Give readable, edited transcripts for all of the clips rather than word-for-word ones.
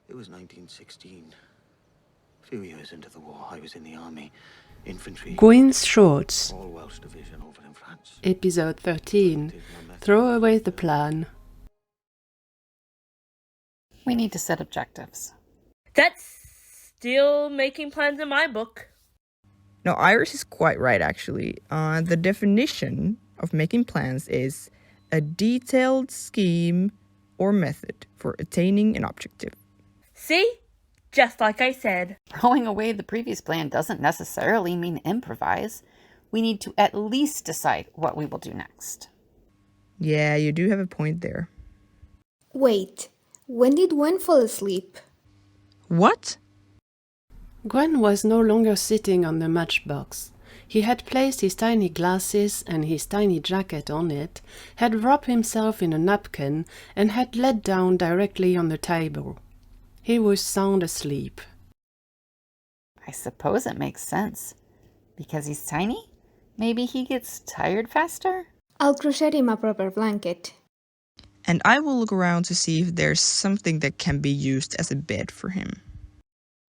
It was 1916. A few years into the war, I was in the army, infantry. Gwyn's Shorts, All Welsh division over in France. Episode 13. Throw away the plan. We need to set objectives. That's still making plans in my book. No, Iris is quite right, actually. The definition of making plans is a detailed scheme or method for attaining an objective. See? Just like I said. Throwing away the previous plan doesn't necessarily mean improvise. We need to at least decide what we will do next. Yeah, you do have a point there. Wait, when did Gwen fall asleep? What? Gwyn was no longer sitting on the matchbox. He had placed his tiny glasses and his tiny jacket on it, had wrapped himself in a napkin, and had laid down directly on the table. He was sound asleep. I suppose it makes sense. Because he's tiny? Maybe he gets tired faster? I'll crochet him a proper blanket. And I will look around to see if there's something that can be used as a bed for him.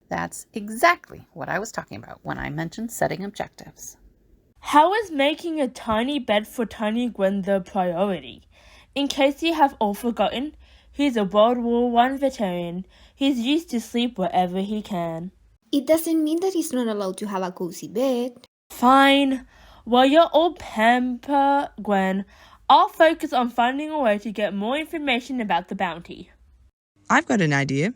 That's exactly what I was talking about when I mentioned setting objectives. How is making a tiny bed for Tiny Gwyn the priority? In case you have all forgotten, he's a World War I veteran. He's used to sleep wherever he can. It doesn't mean that he's not allowed to have a cozy bed. Fine. While you're all pamper Gwen, I'll focus on finding a way to get more information about the bounty. I've got an idea.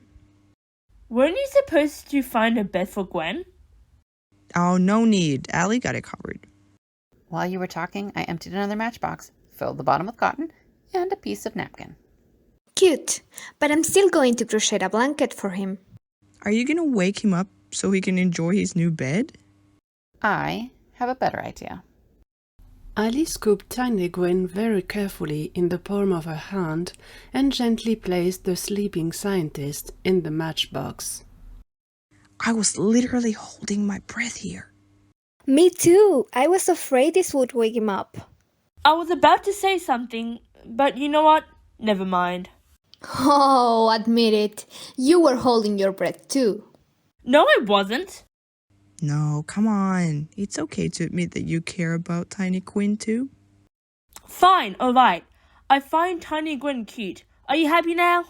Weren't you supposed to find a bed for Gwen? Oh, no need. Alie got it covered. While you were talking, I emptied another matchbox, filled the bottom with cotton, and a piece of napkin. Cute, but I'm still going to crochet a blanket for him. Are you going to wake him up so he can enjoy his new bed? I have a better idea. Alie scooped Tiny Gwyn very carefully in the palm of her hand and gently placed the sleeping scientist in the matchbox. I was literally holding my breath here. Me too. I was afraid this would wake him up. I was about to say something, but you know what? Never mind. Oh, admit it. You were holding your breath too. No, I wasn't. No, come on. It's okay to admit that you care about Tiny Gwyn too. Fine, alright. I find Tiny Gwyn cute. Are you happy now?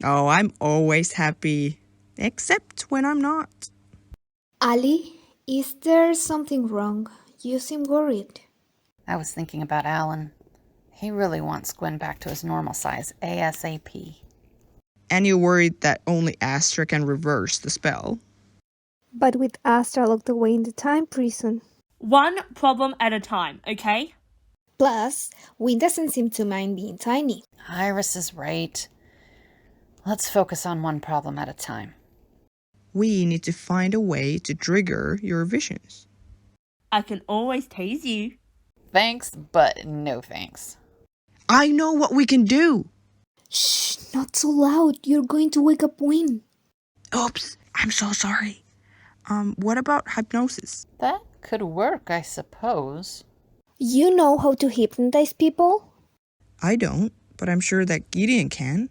Oh, I'm always happy. Except when I'm not. Alie, is there something wrong? You seem worried. I was thinking about Alan. He really wants Gwyn back to his normal size ASAP. And you're worried that only Astra can reverse the spell. But with Astra locked away in the time prison. One problem at a time, okay? Plus, Gwyn doesn't seem to mind being tiny. Iris is right. Let's focus on one problem at a time. We need to find a way to trigger your visions. I can always tease you. Thanks, but no thanks. I know what we can do. Shh, not so loud. You're going to wake up Gwyn. Oops, I'm so sorry. What about hypnosis? That could work, I suppose. You know how to hypnotize people? I don't, but I'm sure that Gideon can.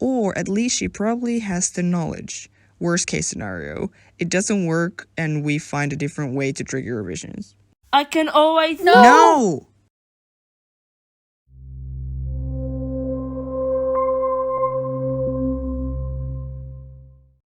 Or at least she probably has the knowledge. Worst case scenario, it doesn't work and we find a different way to trigger your visions. I can always... No!